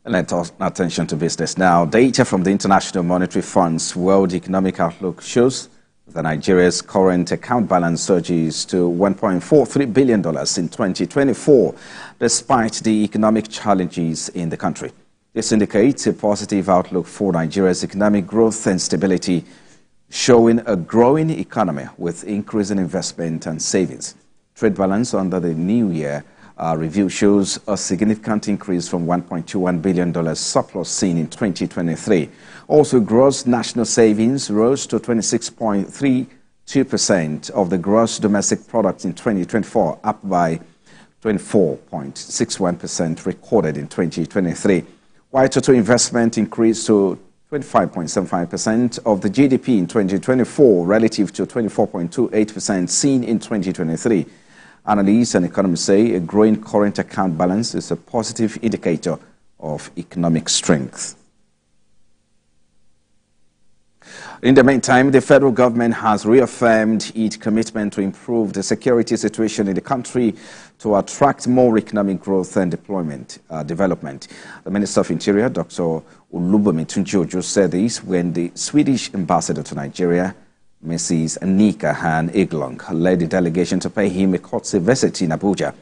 Let's turn attention to business now. Data from the International Monetary Fund's World Economic Outlook shows that Nigeria's current account balance surges to $1.43 billion in 2024, despite the economic challenges in the country. This indicates a positive outlook for Nigeria's economic growth and stability, showing a growing economy with increasing investment and savings. Trade balance under the new year review shows a significant increase from $1.21 billion surplus seen in 2023. Also, gross national savings rose to 26.32% of the gross domestic product in 2024, up by 24.61% recorded in 2023, while total investment increased to 25.75% of the GDP in 2024 relative to 24.28% seen in 2023. Analysts and economists say a growing current account balance is a positive indicator of economic strength. In the meantime, the federal government has reaffirmed its commitment to improve the security situation in the country to attract more economic growth and development. The Minister of Interior, Dr. Olubunmi Tunji-Ojo, said this when the Swedish ambassador to Nigeria, Mrs. Nika Han Eglong, led the delegation to pay him a courtesy visit in Abuja.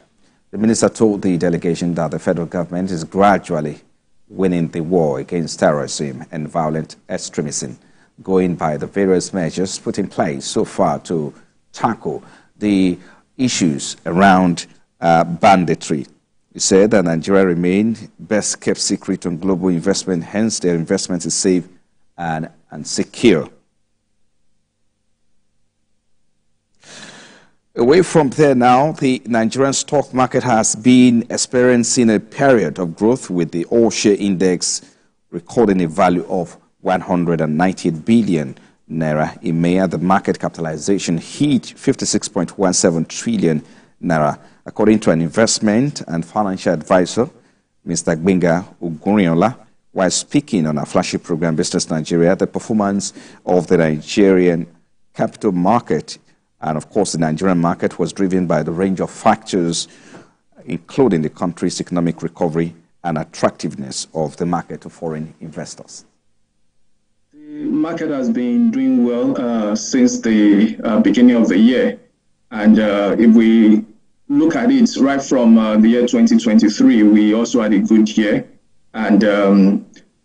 The minister told the delegation that the federal government is gradually winning the war against terrorism and violent extremism, going by the various measures put in place so far to tackle the issues around banditry. He said that Nigeria remained best kept secret on global investment, hence their investment is safe and secure. Away from there now, the Nigerian stock market has been experiencing a period of growth, with the all-share index recording a value of 198 billion naira. In May, the market capitalization hit 56.17 trillion naira. According to an investment and financial advisor, Mr. Gbenga Ogunriola, while speaking on a flagship program, Business Nigeria, the performance of the Nigerian capital market and, of course, the Nigerian market was driven by the range of factors, including the country's economic recovery and attractiveness of the market to foreign investors. The market has been doing well since the beginning of the year. And if we look at it right from the year 2023, we also had a good year. And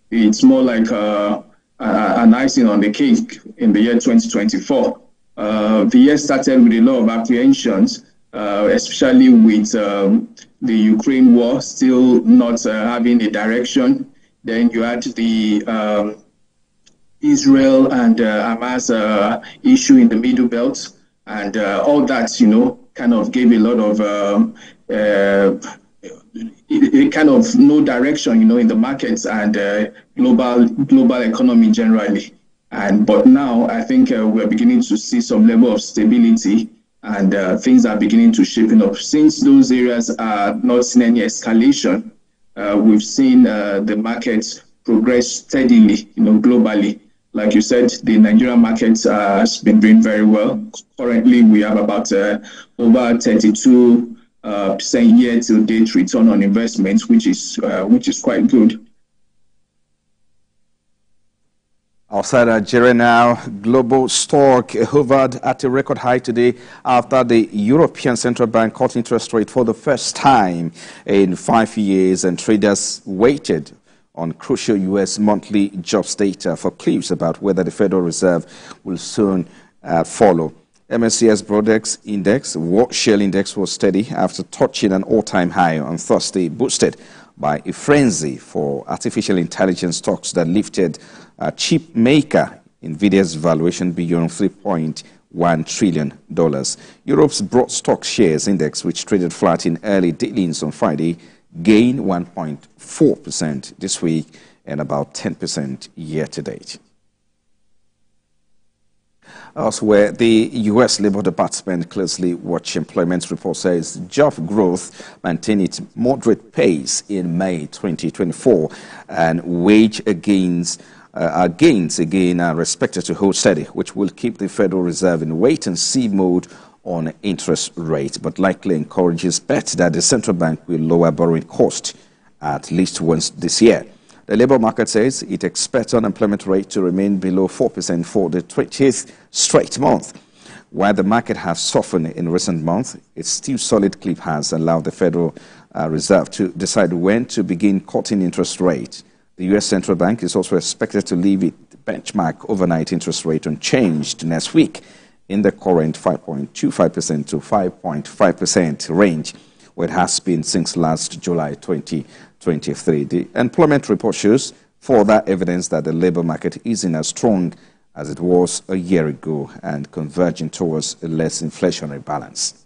it's more like an icing on the cake in the year 2024. The year started with a lot of apprehensions, especially with the Ukraine war still not having a direction. Then you had the Israel and Hamas issue in the Middle Belt, and all that, kind of gave a lot of kind of no direction, in the markets and global economy generally. But now I think we're beginning to see some level of stability, and things are beginning to shape up. Since those areas are not seeing any escalation, we've seen the market progress steadily, globally. Like you said, the Nigerian market has been doing very well. Currently, we have about over 32% year-to-date return on investment, which is quite good. Outside Nigeria now, global stock hovered at a record high today after the European Central Bank cut interest rate for the first time in 5 years, and traders waited on crucial U.S. monthly jobs data for clues about whether the Federal Reserve will soon follow. MSCI's Broadex Index, World Shale Index, was steady after touching an all-time high on Thursday, boosted by a frenzy for artificial intelligence stocks that lifted chip maker NVIDIA's valuation beyond $3.1 trillion. Europe's broad stock shares index, which traded flat in early dealings on Friday, gained 1.4% this week and about 10% year-to-date. Elsewhere, the U.S. Labor Department closely watched employment report says job growth maintained its moderate pace in May 2024, and wage gains again are expected to hold steady, which will keep the Federal Reserve in wait-and-see mode on interest rates, but likely encourages bet that the central bank will lower borrowing costs at least once this year. The labour market says it expects unemployment rate to remain below 4% for the 20th straight month. While the market has softened in recent months, its still solid clip has allowed the Federal Reserve to decide when to begin cutting interest rates. The U.S. Central Bank is also expected to leave its benchmark overnight interest rate unchanged next week in the current 5.25% to 5.5% range, where it has been since last July 2023. The employment report shows further evidence that the labour market isn't as strong as it was a year ago and converging towards a less inflationary balance.